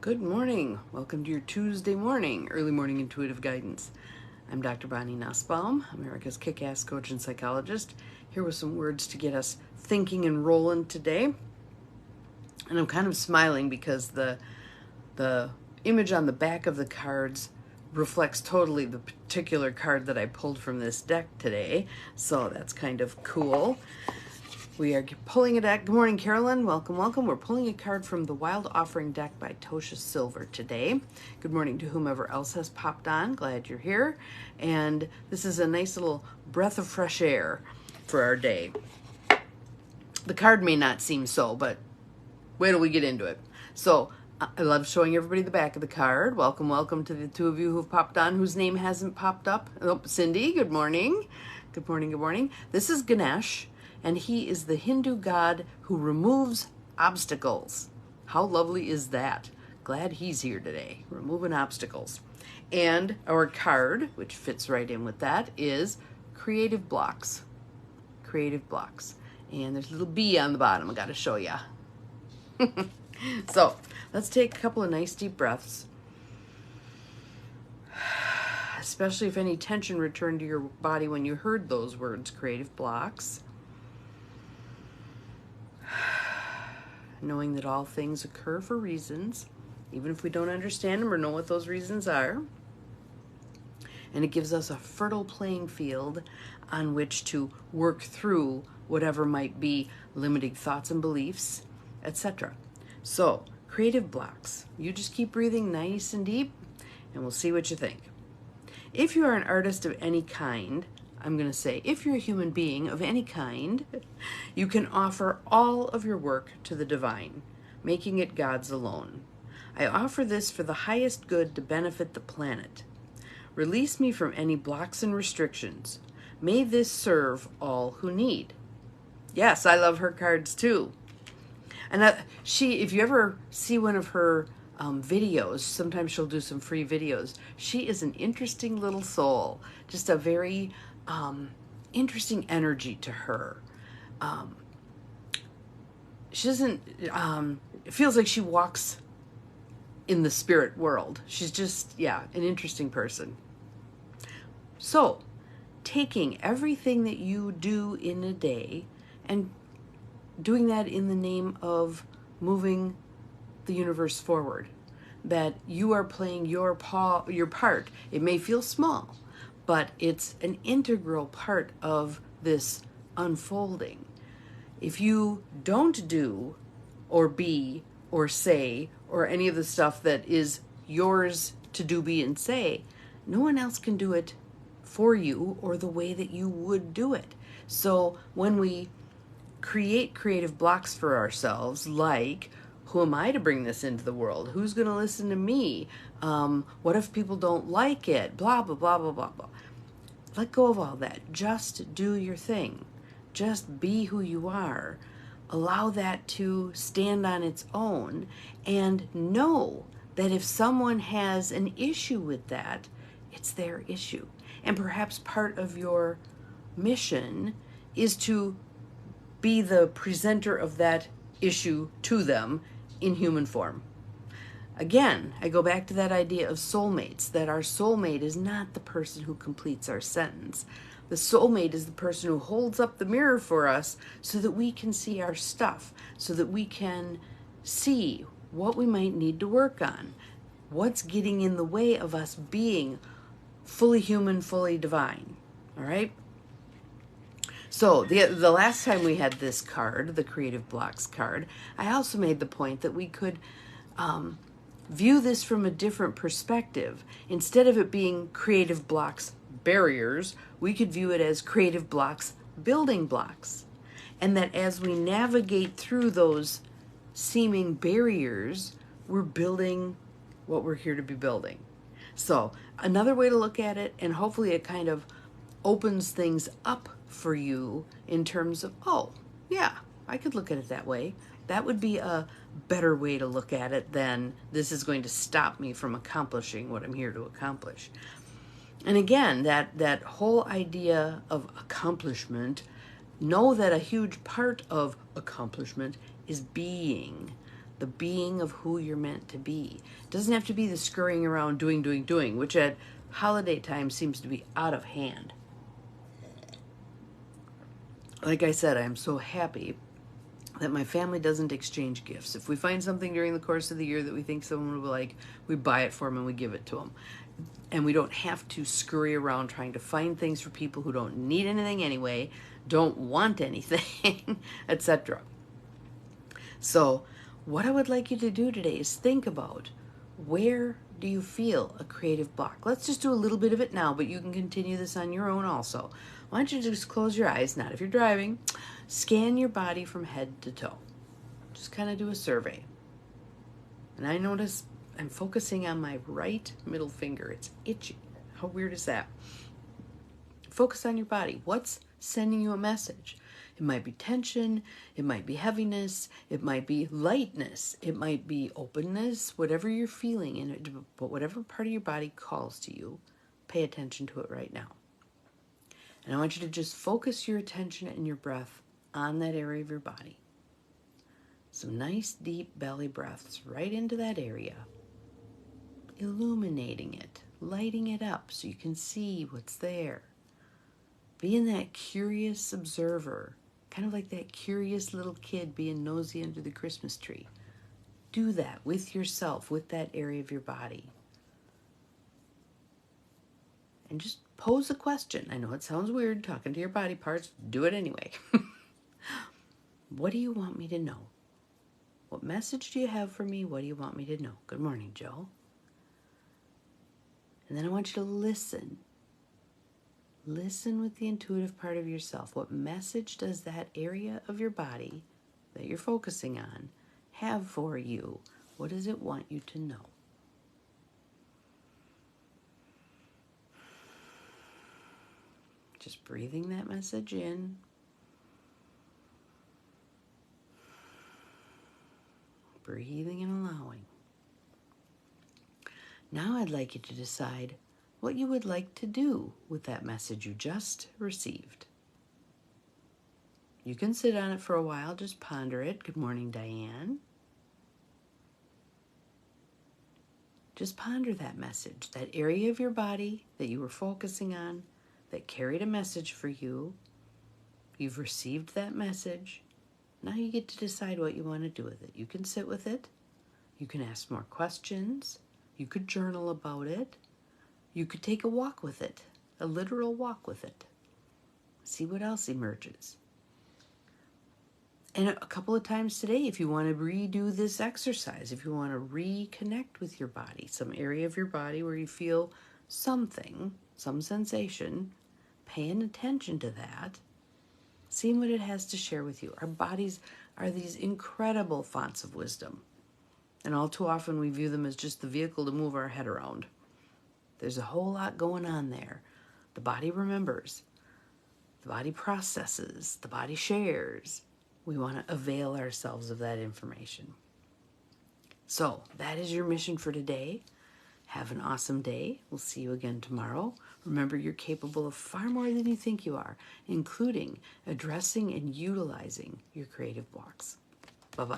Good morning. Welcome to your Tuesday morning, early morning intuitive guidance. I'm Dr. Bonnie Nussbaum, America's kick-ass coach and psychologist, here with some words to get us thinking and rolling today. And I'm kind of smiling because the image on the back of the cards reflects totally the particular card that I pulled from this deck today. So that's kind of cool. We are pulling a deck. Good morning, Carolyn. Welcome, welcome. We're pulling a card from the Wild Offering deck by Tosha Silver today. Good morning to whomever else has popped on. Glad you're here. And this is a nice little breath of fresh air for our day. The card may not seem so, but wait till we get into it. So I love showing everybody the back of the card. Welcome, welcome to the two of you who've popped on whose name hasn't popped up. Oh, Cindy, good morning. Good morning, good morning. This is Ganesh. And he is the Hindu god who removes obstacles. How lovely is that? Glad he's here today, removing obstacles. And our card, which fits right in with that, is creative blocks. Creative blocks. And there's a little bee on the bottom I got to show you. So let's take a couple of nice deep breaths. Especially if any tension returned to your body when you heard those words, creative blocks. Knowing that all things occur for reasons, even if we don't understand them or know what those reasons are. And it gives us a fertile playing field on which to work through whatever might be limiting thoughts and beliefs, etc. So, creative blocks. You just keep breathing nice and deep, and we'll see what you think. If you are an artist of any kind, I'm going to say, if you're a human being of any kind, you can offer all of your work to the divine, making it God's alone. I offer this for the highest good to benefit the planet. Release me from any blocks and restrictions. May this serve all who need. Yes, I love her cards too. And if you ever see one of her videos, sometimes she'll do some free videos. She is an interesting little soul, just a very interesting energy to her. She doesn't, it feels like she walks in the spirit world. She's just, an interesting person. So, taking everything that you do in a day and doing that in the name of moving the universe forward, that you are playing your part. It may feel small, but it's an integral part of this unfolding. If you don't do or be or say or any of the stuff that is yours to do, be, and say, no one else can do it for you or the way that you would do it. So when we create creative blocks for ourselves, like, who am I to bring this into the world? Who's going to listen to me? What if people don't like it? Blah, blah, blah, blah, blah, blah. Let go of all that. Just do your thing. Just be who you are. Allow that to stand on its own, and know that if someone has an issue with that, it's their issue. And perhaps part of your mission is to be the presenter of that issue to them in human form. Again, I go back to that idea of soulmates, that our soulmate is not the person who completes our sentence. The soulmate is the person who holds up the mirror for us so that we can see our stuff, so that we can see what we might need to work on, what's getting in the way of us being fully human, fully divine. All right? So the last time we had this card, the Creative Blocks card, I also made the point that we could view this from a different perspective. Instead of it being creative blocks barriers, we could view it as creative blocks building blocks. And that as we navigate through those seeming barriers, we're building what we're here to be building. So another way to look at it, and hopefully it kind of opens things up for you in terms of, oh, yeah, I could look at it that way. That would be a better way to look at it than this is going to stop me from accomplishing what I'm here to accomplish. And again, that whole idea of accomplishment, know that a huge part of accomplishment is being. the being of who you're meant to be. It doesn't have to be the scurrying around doing, which at holiday time seems to be out of hand. Like I said, I'm so happy that my family doesn't exchange gifts. If we find something during the course of the year that we think someone will like, we buy it for them and we give it to them. And we don't have to scurry around trying to find things for people who don't need anything anyway, don't want anything, etc. So what I would like you to do today is think about, where do you feel a creative block? Let's just do a little bit of it now, but you can continue this on your own also. Why don't you just close your eyes, not if you're driving, scan your body from head to toe. Just kind of do a survey. And I notice I'm focusing on my right middle finger. It's itchy. How weird is that? Focus on your body. What's sending you a message? It might be tension, it might be heaviness, it might be lightness, it might be openness, whatever you're feeling, but whatever part of your body calls to you, pay attention to it right now. And I want you to just focus your attention and your breath on that area of your body. Some nice deep belly breaths right into that area, illuminating it, lighting it up so you can see what's there. Being that curious observer, kind of like that curious little kid being nosy under the Christmas tree. Do that with yourself, with that area of your body. And just pose a question. I know it sounds weird talking to your body parts. Do it anyway. What do you want me to know? What message do you have for me? What do you want me to know? Good morning, Joe. And then I want you to listen. Listen with the intuitive part of yourself. What message does that area of your body that you're focusing on have for you? What does it want you to know? Just breathing that message in. Breathing and allowing. Now I'd like you to decide what you would like to do with that message you just received. You can sit on it for a while, just ponder it. Good morning, Diane. Just ponder that message, that area of your body that you were focusing on, that carried a message for you. You've received that message. Now you get to decide what you want to do with it. You can sit with it. You can ask more questions. You could journal about it. You could take a walk with it, a literal walk with it. See what else emerges. And a couple of times today, if you want to redo this exercise, if you want to reconnect with your body, some area of your body where you feel something, some sensation, paying attention to that, seeing what it has to share with you. Our bodies are these incredible fonts of wisdom. And all too often we view them as just the vehicle to move our head around. There's a whole lot going on there. The body remembers. The body processes. The body shares. We want to avail ourselves of that information. So that is your mission for today. Have an awesome day. We'll see you again tomorrow. Remember, you're capable of far more than you think you are, including addressing and utilizing your creative blocks. Bye-bye.